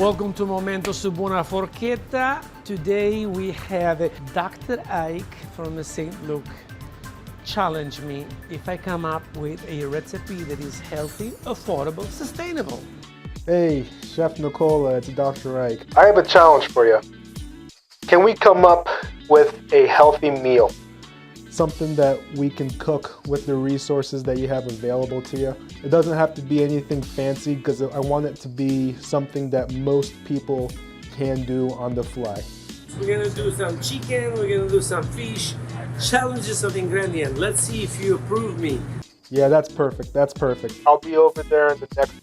Welcome to Momento su Buona Forchetta. Today we have Dr. Ike from St. Luke challenge me if I come up with a recipe that is healthy, affordable, sustainable. Hey, Chef Nicole, it's Dr. Ike. I have a challenge for you. Can we come up with a healthy meal? Something that we can cook with the resources that you have available to you. It doesn't have to be anything fancy because I want it to be something that most people can do on the fly. We're gonna do some chicken, we're gonna do some fish, challenges of ingredient. Let's see if you approve me. Yeah, that's perfect. That's perfect. I'll be over there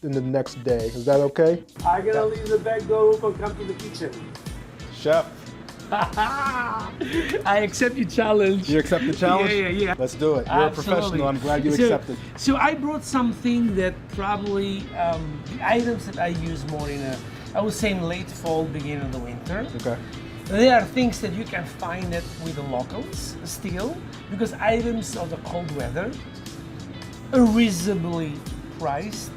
in the next day. Is that okay? I'm gonna leave the back door open, come to the kitchen. Chef. I accept your challenge. You accept the challenge? Yeah. Let's do it. You're Absolutely. a professional. I'm glad you accepted. So I brought something that probably, the items that I use more in I would say in late fall, beginning of the winter. Okay. There are things that you can find it with the locals still, because items of the cold weather are reasonably priced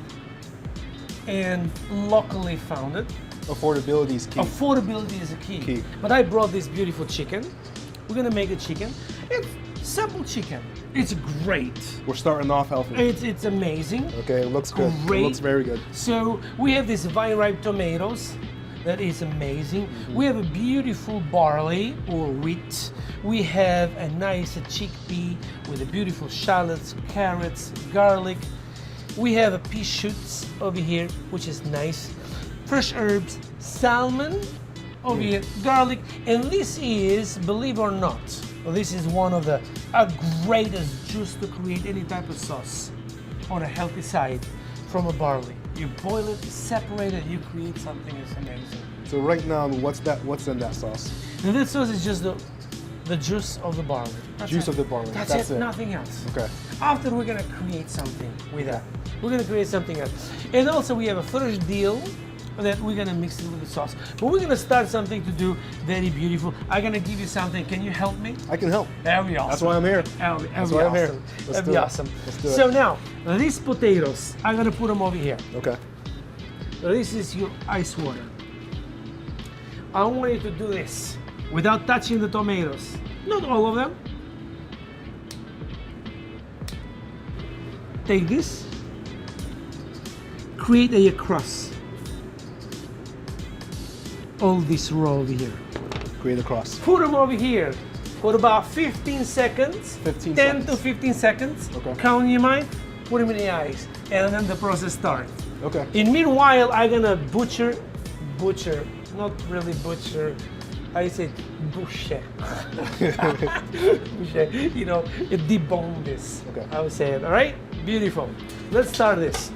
and locally founded. Affordability is key. Affordability is a key. But I brought this beautiful chicken. We're gonna make a chicken. It's simple chicken. It's great. We're starting off healthy. It's amazing. Okay, it looks good. Great. It looks very good. So we have these vine-ripe tomatoes. That is amazing. We have a beautiful barley or wheat. We have a nice chickpea with a beautiful shallots, carrots, garlic. We have a pea shoots over here, which is nice. Fresh herbs, salmon over here, garlic, and this is, believe it or not, this is one of the greatest juice to create any type of sauce on a healthy side from a barley. You boil it, separate it, you create something that's amazing. So right now, what's in that sauce? And this sauce is just the juice of the barley. Juice of the barley. That's it, nothing else. Okay. After we're gonna create something with that. We're gonna create something else. And also we have a fresh dill that we're gonna mix it with the sauce. But we're gonna start something to do very beautiful. I'm gonna give you something. Can you help me? I can help. That'll be awesome. That's why I'm here. That'll be awesome. That'll be awesome. Let's do it. So now, these potatoes, I'm gonna put them over here. Okay. This is your ice water. I want you to do this without touching the tomatoes. Not all of them. Take this, create a crust. All this row over here. Create a cross. Put them over here for about 15 seconds. 15 10 seconds. to 15 seconds. Okay. Count in your mind, put them in the eyes, and then the process starts. Okay. In meanwhile, I'm gonna butcher, not really butcher, I say boucher. Boucher, you know, debone this. Okay. I would say it, all right? Beautiful. Let's start this.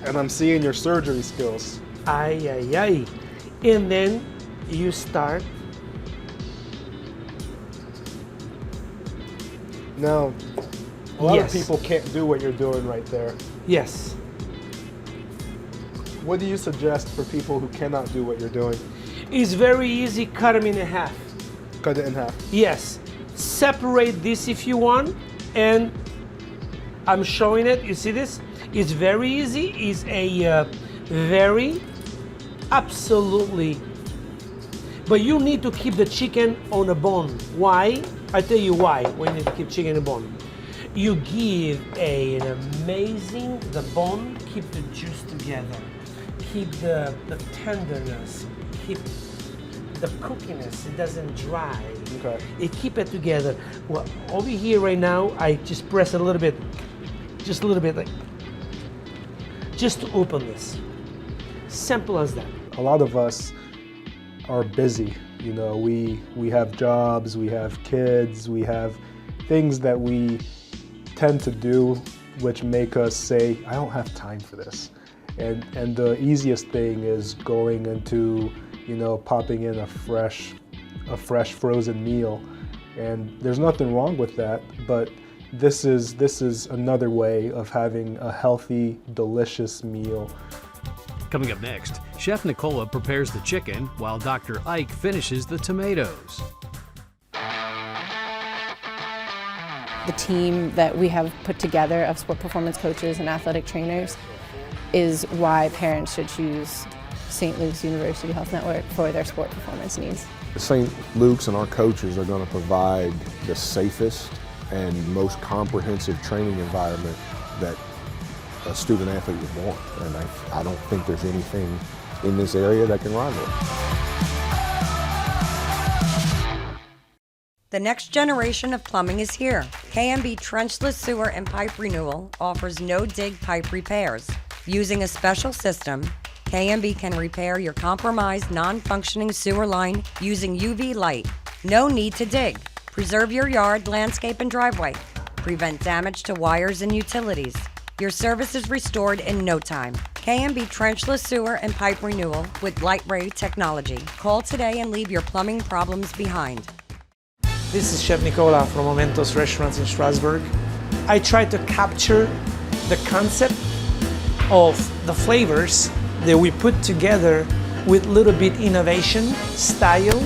And I'm seeing your surgery skills. Ay, ay, ay. And then you start. Now, a lot Yes. of people can't do what you're doing right there. Yes. What do you suggest for people who cannot do what you're doing? It's very easy, cut them in half. Cut it in half. Yes. Separate this if you want, and I'm showing it. You see this? It's very easy. It's a very, absolutely. But you need to keep the chicken on a bone. Why? I tell you why. When you keep chicken on a bone, you give an amazing. The bone keep the juice together, keep the tenderness, keep the cookiness. It doesn't dry. Okay. It keep it together. Well, over here right now, I just press it a little bit, just a little bit, like just to open this. Simple as that. A lot of us are busy. You know, we have jobs, we have kids, we have things that we tend to do which make us say, I don't have time for this. And the easiest thing is going into, you know, popping in a fresh frozen meal. And there's nothing wrong with that, but this is another way of having a healthy, delicious meal. Coming up next, Chef Nicola prepares the chicken while Dr. Ike finishes the tomatoes. the team that we have put together of sport performance coaches and athletic trainers is why parents should choose St. Luke's University Health Network for their sport performance needs. St. Luke's and our coaches are going to provide the safest and most comprehensive training environment that a student athlete would want. And I don't think there's anything in this area that can rival it. The next generation of plumbing is here. K&B Trenchless Sewer and Pipe Renewal offers no-dig pipe repairs. Using a special system, K&B can repair your compromised, non-functioning sewer line using UV light. No need to dig. Preserve your yard, landscape, and driveway. Prevent damage to wires and utilities. Your service is restored in no time. K&B Trenchless Sewer and Pipe Renewal with Light Ray technology. Call today and leave your plumbing problems behind. This is Chef Nicole from Momentos Restaurants in Strasbourg. I try to capture the concept of the flavors that we put together with little bit innovation, style,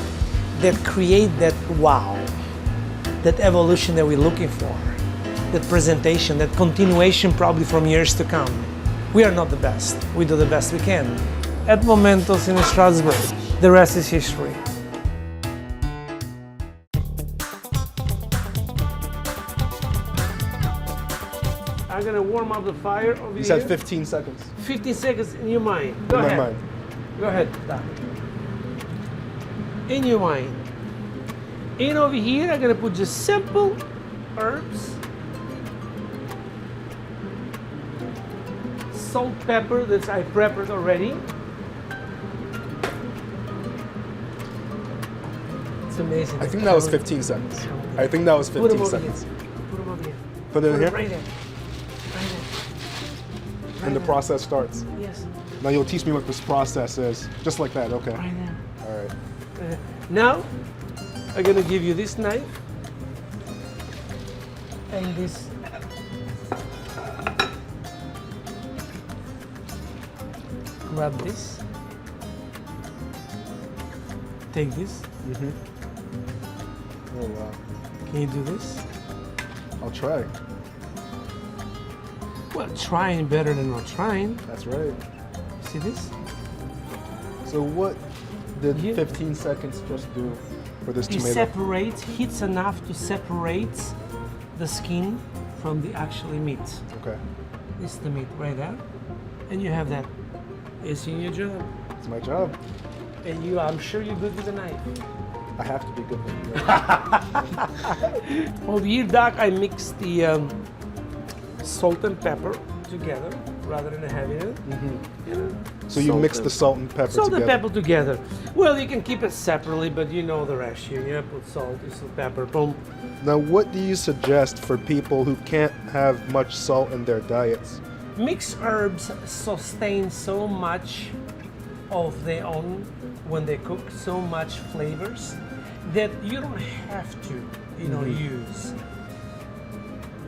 that create that wow, that evolution that we're looking for, that presentation, that continuation probably from years to come. We are not the best. We do the best we can. At Momentos in Strasbourg, the rest is history. I'm gonna warm up the fire over here. You said 15 seconds. 15 seconds in your mind. Go ahead. In my mind. Go ahead, Doc. In your mind. In over here, I'm gonna put just simple herbs. Salt, pepper that I prepared already. It's amazing. I think that was 15 seconds. I think that was 15 seconds. Put them over here. Put it in here? Right there. And the process starts. Yes. Now you'll teach me what this process is. Just like that, okay. Right there. All right. Now, I'm gonna give you this knife and this. Grab this. Take this. Oh, wow. Can you do this? I'll try. Well, trying better than not trying. That's right. See this? So what did You- 15 seconds just do for this It tomato? separates, heats enough to separate the skin from the actually meat. Okay. This is the meat right there. And you have that. It's in your job. It's my job. And you, I'm sure you're good with the knife. I have to be good with it. Over here, Doc, I mix the salt and pepper together rather than having it. You know, So you salt mix and- the salt and pepper Salt together. and pepper together. Well, you can keep it separately, but you know the ratio. You put salt, you put pepper, boom. Now, what do you suggest for people who can't have much salt in their diets? Mixed herbs sustain so much of their own when they cook, so much flavors that you don't have to, use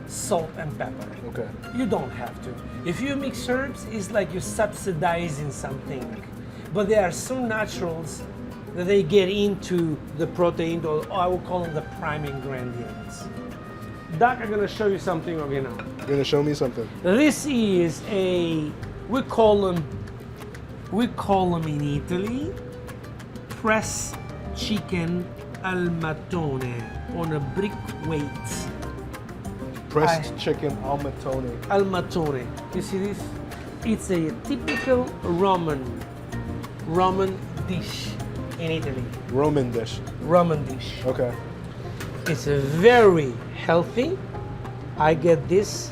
salt and pepper. Okay. You don't have to. If you mix herbs, it's like you're subsidizing something. But they are so naturals that they get into the protein, or I will call them the prime ingredients. Doc, I'm gonna show you something over here now. You're gonna show me something. This is we call them in Italy, pressed chicken al mattone on a brick weight. Pressed chicken al mattone. Al mattone. You see this? It's a typical Roman dish in Italy. Roman dish. Roman dish. Okay. It's a very healthy. I get this.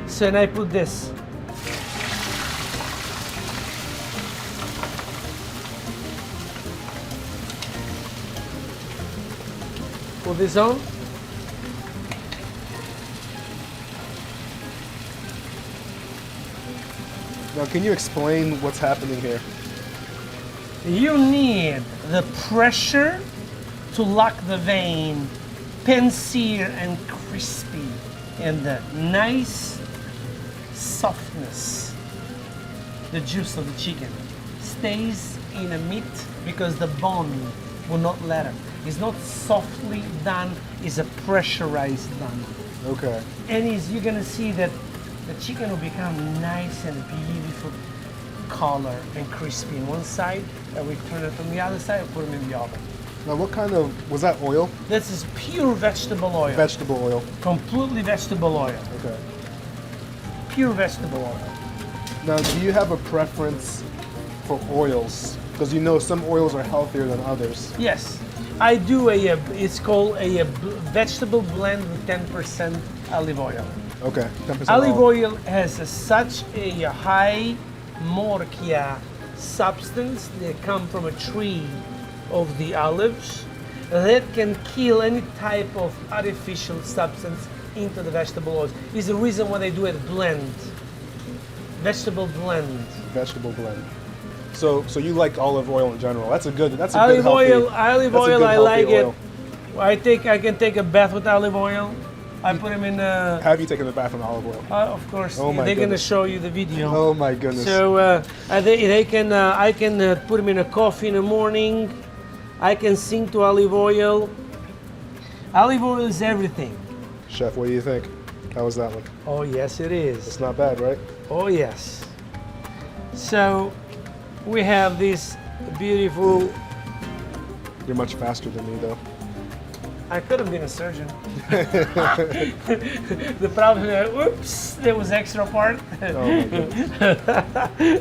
So and I put this. Put this on. Now, can you explain what's happening here? You need the pressure to lock the vein, pan-sear and crispy, and the nice softness. The juice of the chicken stays in the meat because the bone will not let it. It's not softly done, it's a pressurized done. Okay. And you're gonna see that the chicken will become nice and beautiful color and crispy on one side, and we turn it on the other side and put them in the oven. Now what kind of, was that oil? This is pure vegetable oil. Vegetable oil. Completely vegetable oil. Okay. Pure vegetable oil. Now do you have a preference for oils? Because you know some oils are healthier than others. Yes, I do it's called a vegetable blend with 10% olive oil. Okay, 10% Olive oil has such a high morchia substance that come from a tree of the olives that can kill any type of artificial substance into the vegetable oils. Is the reason why they do it blend, vegetable blend. Vegetable blend. So you like olive oil in general. That's a good Olive healthy, oil, I like oil. it. I can take a bath with olive oil. I put them in. Have you taken a bath in olive oil? Of course, Oh my they're gonna goodness. show you the video. Oh my goodness. So they can. I can put them in a coffee in the morning. I can sing to olive oil. Olive oil is everything. Chef, what do you think? How was that one? Oh yes, it is. It's not bad, right? Oh yes. So we have this beautiful. You're much faster than me, though. I could have been a surgeon. The problem is, oops, there was extra part. Oh my goodness.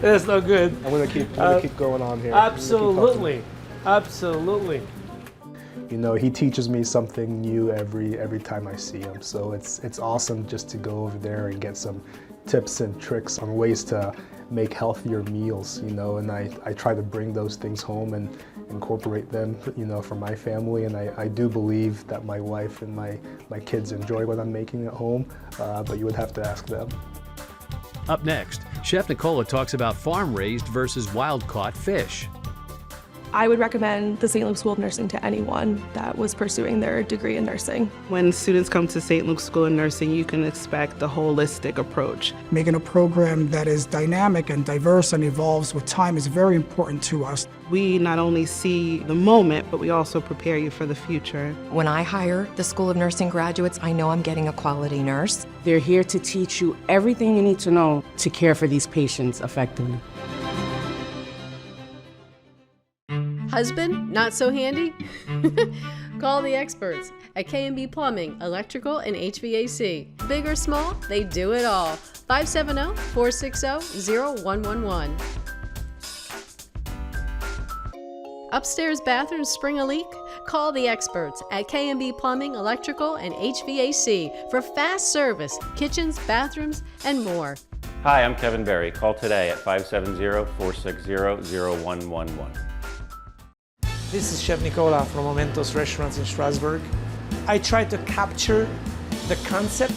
That's not good. I'm gonna keep going on here. Absolutely, absolutely. You know, he teaches me something new every time I see him. So it's awesome just to go over there and get some tips and tricks on ways to make healthier meals, you know, and I try to bring those things home and incorporate them, you know, for my family, and I do believe that my wife and my kids enjoy what I'm making at home, but you would have to ask them. Up next, Chef Nicole talks about farm-raised versus wild-caught fish. I would recommend the St. Luke's School of Nursing to anyone that was pursuing their degree in nursing. When students come to St. Luke's School of Nursing, you can expect a holistic approach. Making a program that is dynamic and diverse and evolves with time is very important to us. We not only see the moment, but we also prepare you for the future. When I hire the School of Nursing graduates, I know I'm getting a quality nurse. They're here to teach you everything you need to know to care for these patients effectively. Husband, not so handy? Call the experts at K&B Plumbing, Electrical, and HVAC. Big or small, they do it all. 570-460-0111. Upstairs bathroom spring a leak? Call the experts at K&B Plumbing, Electrical, and HVAC for fast service, kitchens, bathrooms, and more. Hi, I'm Kevin Berry. Call today at 570-460-0111. This is Chef Nicole from Momentos Restaurants in Strasbourg. I try to capture the concept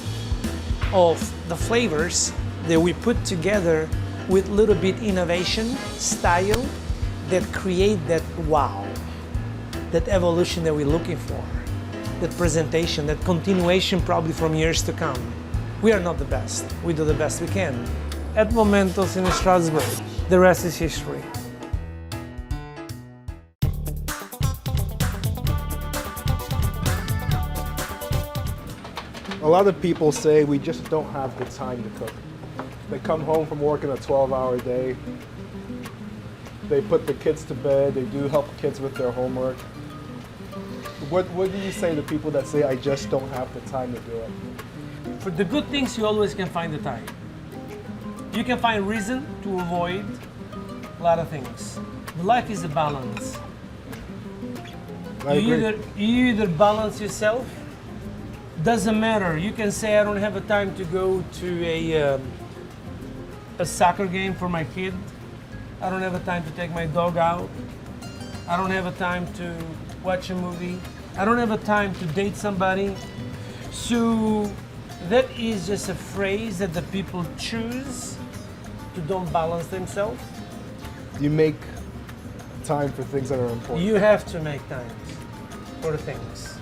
of the flavors that we put together with a little bit innovation, style, that create that wow, that evolution that we're looking for, that presentation, that continuation probably from years to come. We are not the best. We do the best we can. At Momentos in Strasbourg, the rest is history. A lot of people say we just don't have the time to cook. They come home from working a 12-hour day. They put the kids to bed. They do help kids with their homework. What do you say to people that say, I just don't have the time to do it? For the good things, you always can find the time. You can find reason to avoid a lot of things. Life is a balance. You either balance yourself. Doesn't matter. You can say, I don't have a time to go to a soccer game for my kid. I don't have a time to take my dog out. I don't have a time to watch a movie. I don't have a time to date somebody. So that is just a phrase that the people choose to don't balance themselves. You make time for things that are important. You have to make time for things.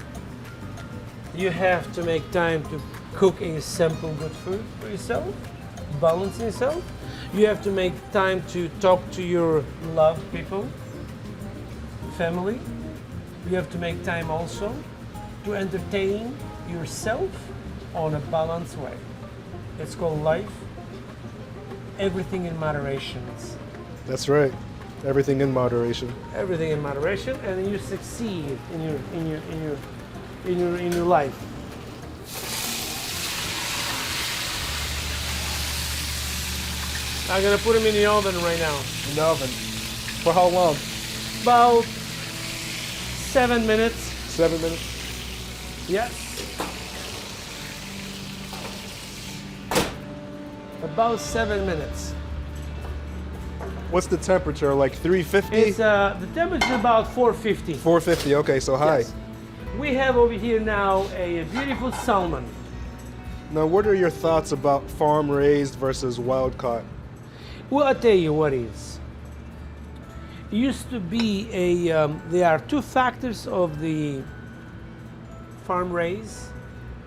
You have to make time to cook a simple good food for yourself, balance yourself. You have to make time to talk to your loved people, family. You have to make time also to entertain yourself on a balanced way. It's called life. Everything in moderation. That's right. Everything in moderation. Everything in moderation, and you succeed in your life. I'm gonna put them in the oven right now. In the oven. For how long? About 7 minutes. 7 minutes? Yes. About 7 minutes. What's the temperature? Like 350? It's the temperature is about 450. 450. Okay, so high. Yes. We have over here now a beautiful salmon. Now, what are your thoughts about farm raised versus wild caught? Well, I'll tell you what is. It used to be there are two factors of the farm raise,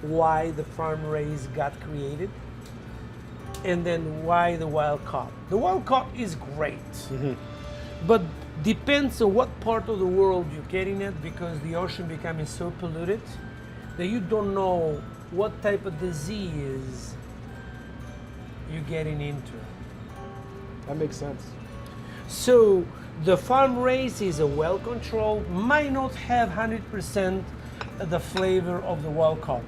why the farm raise got created, and then why the wild caught. The wild caught is great, but depends on what part of the world you're getting it, because the ocean becoming so polluted that you don't know what type of disease you're getting into. That makes sense. So the farm raised is a well controlled, might not have 100% the flavor of the wild caught,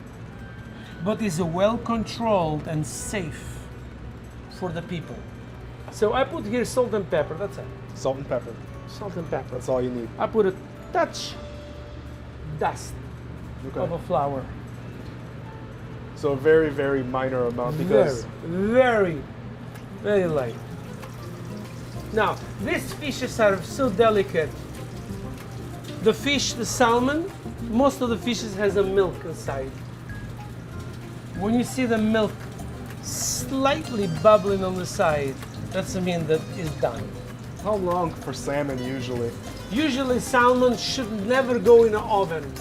but is a well controlled and safe for the people. So I put here salt and pepper, that's it. Salt and pepper. Salt and pepper. That's all you need. I put a touch dust of a flour. So a very, very minor amount because... Very, very light. Now, these fishes are so delicate. The fish, the salmon, most of the fishes has a milk inside. When you see the milk slightly bubbling on the side, that's a mean that it's done. How long for salmon usually? Usually salmon should never go in an oven.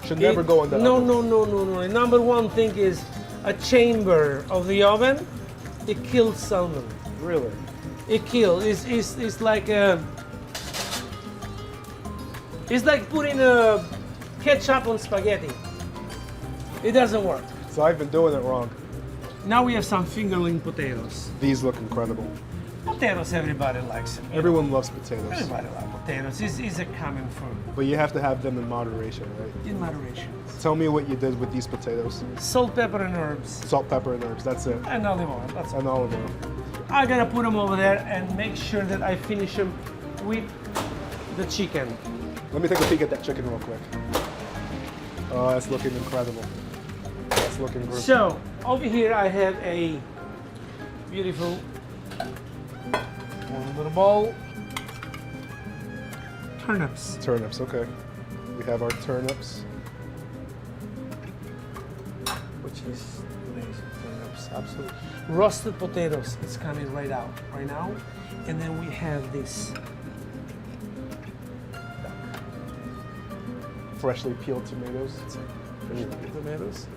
Should never go in the oven? No. No. The number one thing is a chamber of the oven, it kills salmon. Really? It kills. It's like it's like putting a ketchup on spaghetti. It doesn't work. So I've been doing it wrong. Now we have some fingerling potatoes. These look incredible. Potatoes, everybody likes them. Everyone loves potatoes. Everybody likes potatoes. It's a common food. But you have to have them in moderation, right? In moderation. Tell me what you did with these potatoes. Salt, pepper, and herbs. Salt, pepper, and herbs. That's it. And olive oil. That's it. And olive oil. I'm gonna put them over there and make sure that I finish them with the chicken. Let me take a peek at that chicken real quick. Oh, that's looking incredible. That's looking good. So, over here I have a beautiful one little bowl. Turnips. Turnips, okay. We have our turnips. Which is amazing. Turnips, absolutely. Roasted potatoes, it's coming right now. And then we have this. Freshly peeled tomatoes. Freshly peeled tomatoes.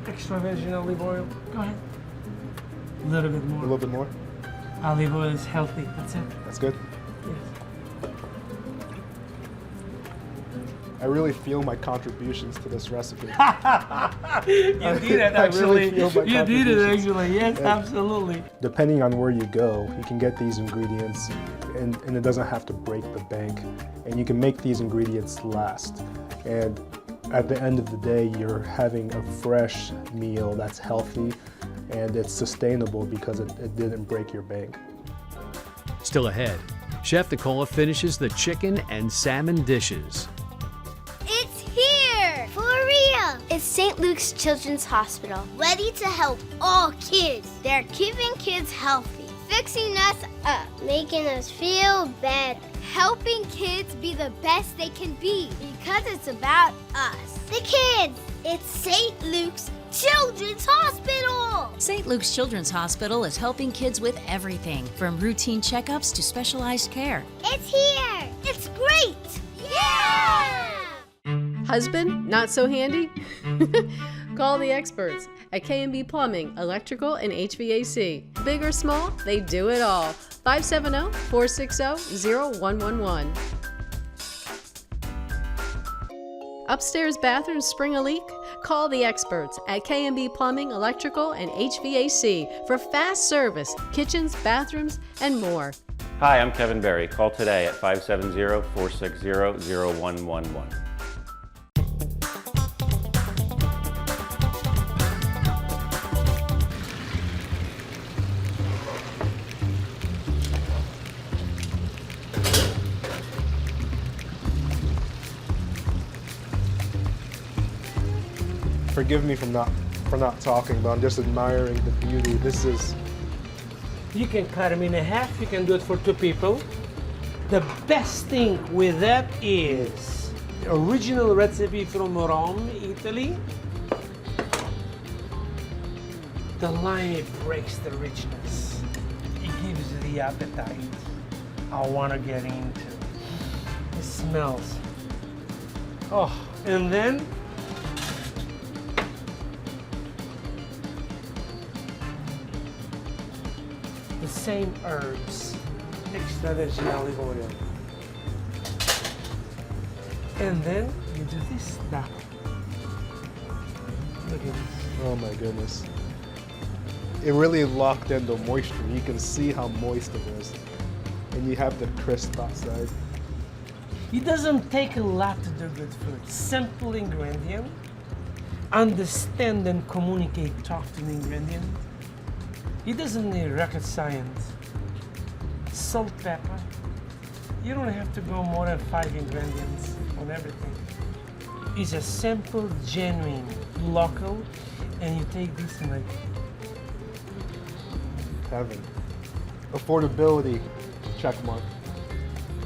Extra virgin olive oil. Go ahead. A little bit more. A little bit more? Olive oil is healthy. That's it. That's good. Yes. I really feel my contributions to this recipe. You did it, actually. You did it, actually. Yes, absolutely. Depending on where you go, you can get these ingredients, and it doesn't have to break the bank. And you can make these ingredients last. And at the end of the day, you're having a fresh meal that's healthy, and it's sustainable because it didn't break your bank. Still ahead, Chef Nicole finishes the chicken and salmon dishes. It's here! For real! It's St. Luke's Children's Hospital, ready to help all kids. They're keeping kids healthy, fixing us up, making us feel better, helping kids be the best they can be, because it's about us. The kids! It's St. Luke's Children's Hospital! St. Luke's Children's Hospital is helping kids with everything, from routine checkups to specialized care. It's here! It's great! Yeah! Husband, not so handy? Call the experts at K&B Plumbing, Electrical, and HVAC. Big or small, they do it all. 570-460-0111. Upstairs bathrooms spring a leak? Call the experts at K&B Plumbing, Electrical, and HVAC for fast service, kitchens, bathrooms, and more. Hi, I'm Kevin Berry. Call today at 570-460-0111. Forgive me for not talking, but I'm just admiring the beauty. This is. You can cut them in half. You can do it for 2 people. The best thing with that is the original recipe from Rome, Italy. The lime, it breaks the richness. It gives you the appetite I want to get into. It smells. Oh, and then the same herbs, extra virgin olive oil. And then you do this now. Look at this. Oh my goodness. It really locked in the moisture. You can see how moist it is. And you have the crisp outside. It doesn't take a lot to do good food. Simple ingredient. Understand and communicate, talk to the ingredient. It doesn't need rocket science. Salt, pepper. You don't have to go more than 5 ingredients on everything. It's a simple, genuine, local, and you take this and like Heaven. Affordability, check mark.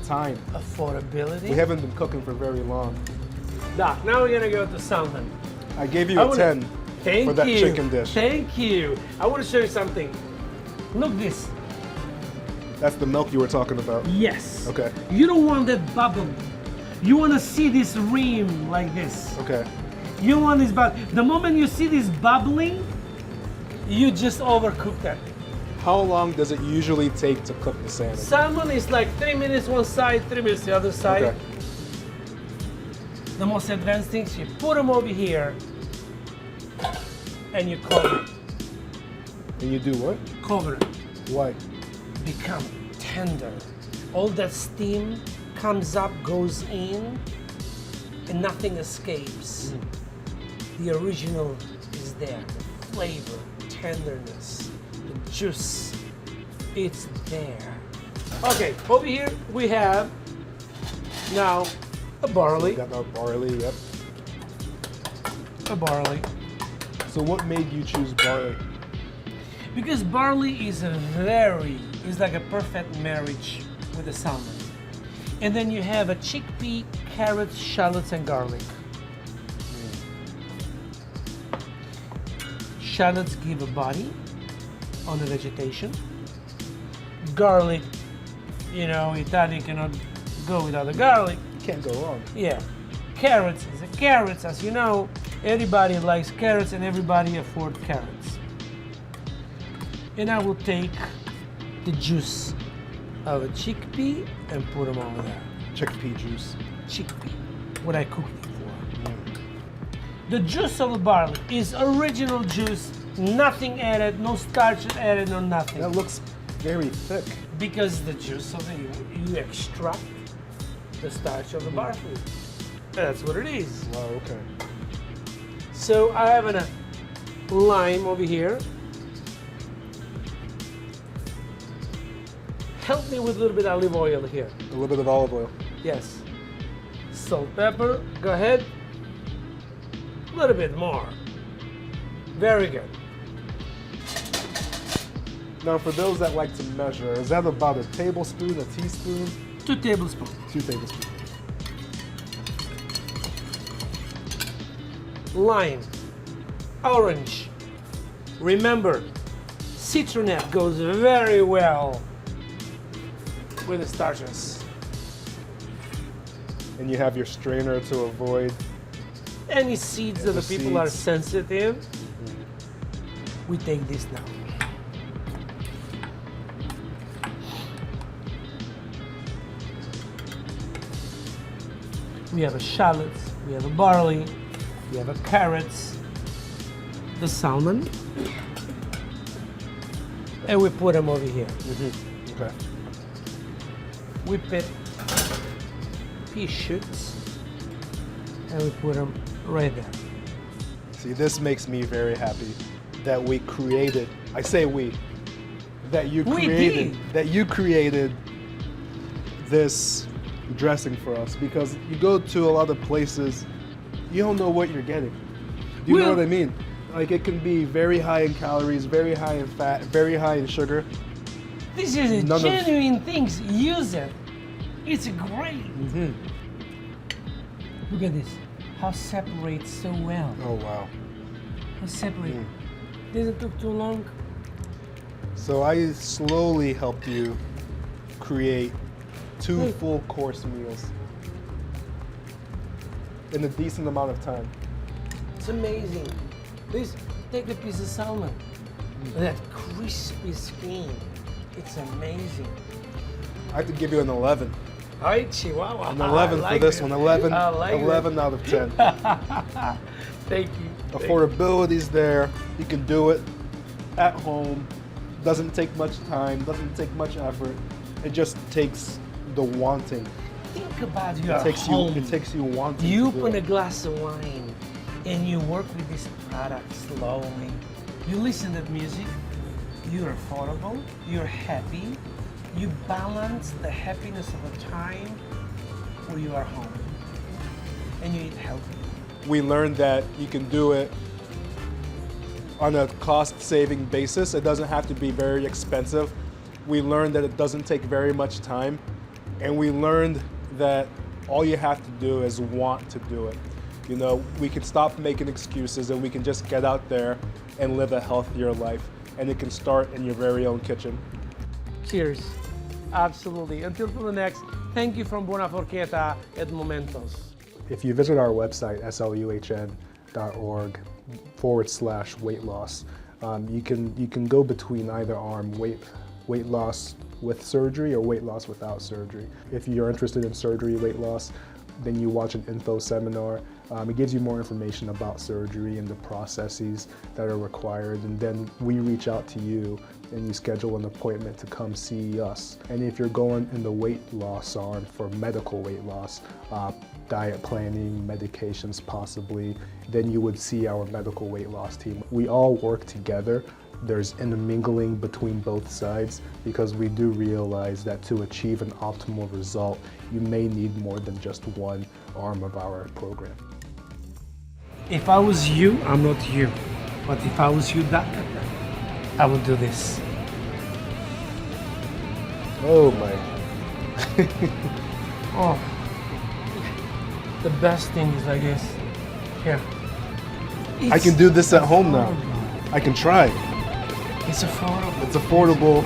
Time. Affordability. We haven't been cooking for very long. Doc, now we're gonna go to salmon. I gave you a 10 for that chicken dish. Thank you. I want to show you something. Look this. That's the milk you were talking about? Yes. Okay. You don't want that bubble. You want to see this rim like this. Okay. You want this bubble. The moment you see this bubbling, you just overcook that. How long does it usually take to cook the salmon? Salmon is like 3 minutes one side, 3 minutes the other side. Okay. The most advanced things, you put them over here and you cover it. And you do what? Cover it. Why? Become tender. All that steam comes up, goes in, and nothing escapes. The original is there. The flavor, tenderness, the juice, it's there. Okay, over here we have now a barley. We got our barley, yep. A barley. So what made you choose barley? Because barley is is like a perfect marriage with the salmon. And then you have a chickpea, carrots, shallots, and garlic. Shallots give a body on the vegetation. Garlic, you know, Italian cannot go without the garlic. Can't go wrong. Yeah. Carrots is a carrots, as you know. Everybody likes carrots and everybody affords carrots. And I will take the juice of a chickpea and put them over there. Chickpea juice. Chickpea, what I cooked it for. The juice of the barley is original juice, nothing added, no starch added, no nothing. That looks very thick. Because the juice of you extract the starch of the barley. That's what it is. Wow, okay. So I have a lime over here. Help me with a little bit of olive oil here. A little bit of olive oil. Yes. Salt, pepper, go ahead. A little bit more. Very good. Now for those that like to measure, is that about a tablespoon, a teaspoon? 2 tablespoons. 2 tablespoons. Lime, orange. Remember, citronette goes very well with the starches. And you have your strainer to avoid any seeds that the people are sensitive. We take this now. We have a shallots, We have a barley. We have a carrots. The salmon. And we put them over here. Okay. We pick pea shoots and we put them right there. See, this makes me very happy that we created, I say we, that you created this dressing for us, because you go to a lot of places, you don't know what you're getting. Do you know what I mean? Like, it can be very high in calories, very high in fat, very high in sugar. This is a genuine things. Use it. It's great. Look at this. How separates so well. Oh wow. How separate. Didn't took too long. So I slowly helped you create 2 full course meals in a decent amount of time. It's amazing. Please take a piece of salmon. That crispy skin. It's amazing. I have to give you an 11. Hi, Chihuahua. An 11 for this one. 11, I like 11 out of 10. Thank you. Affordability's there. You can do it at home. Doesn't take much time. Doesn't take much effort. It just takes the wanting. Think about your home. It takes you wanting. You to open do a glass of wine and you work with this product slowly. You listen to music. You're affordable. You're happy. You balance the happiness of a time where you are home. And you eat healthy. We learned that you can do it on a cost-saving basis. It doesn't have to be very expensive. We learned that it doesn't take very much time. And we learned that all you have to do is want to do it. You know, we can stop making excuses and we can just get out there and live a healthier life. And it can start in your very own kitchen. Cheers. Absolutely. Until the next, thank you from Buona Forchetta et Momentos. If you visit our website, sluhn.org/weight loss, you can go between either arm, weight loss with surgery or weight loss without surgery. If you're interested in surgery weight loss, then you watch an info seminar. It gives you more information about surgery and the processes that are required, and then we reach out to you and you schedule an appointment to come see us. And if you're going in the weight loss arm for medical weight loss, diet planning, medications possibly, then you would see our medical weight loss team. We all work together. There's intermingling between both sides, because we do realize that to achieve an optimal result, you may need more than just one arm of our program. If I was you, I'm not you, but if I was you, doctor, I would do this. Oh my. Oh. The best thing is like this. Here. I can do this at home now. I can try. It's affordable. It's affordable.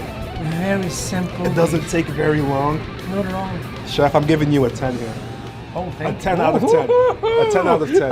Very simple. It doesn't take very long. Not at all. Chef, I'm giving you a 10 here. Oh, thank you. A 10 out of 10. A 10 out of 10.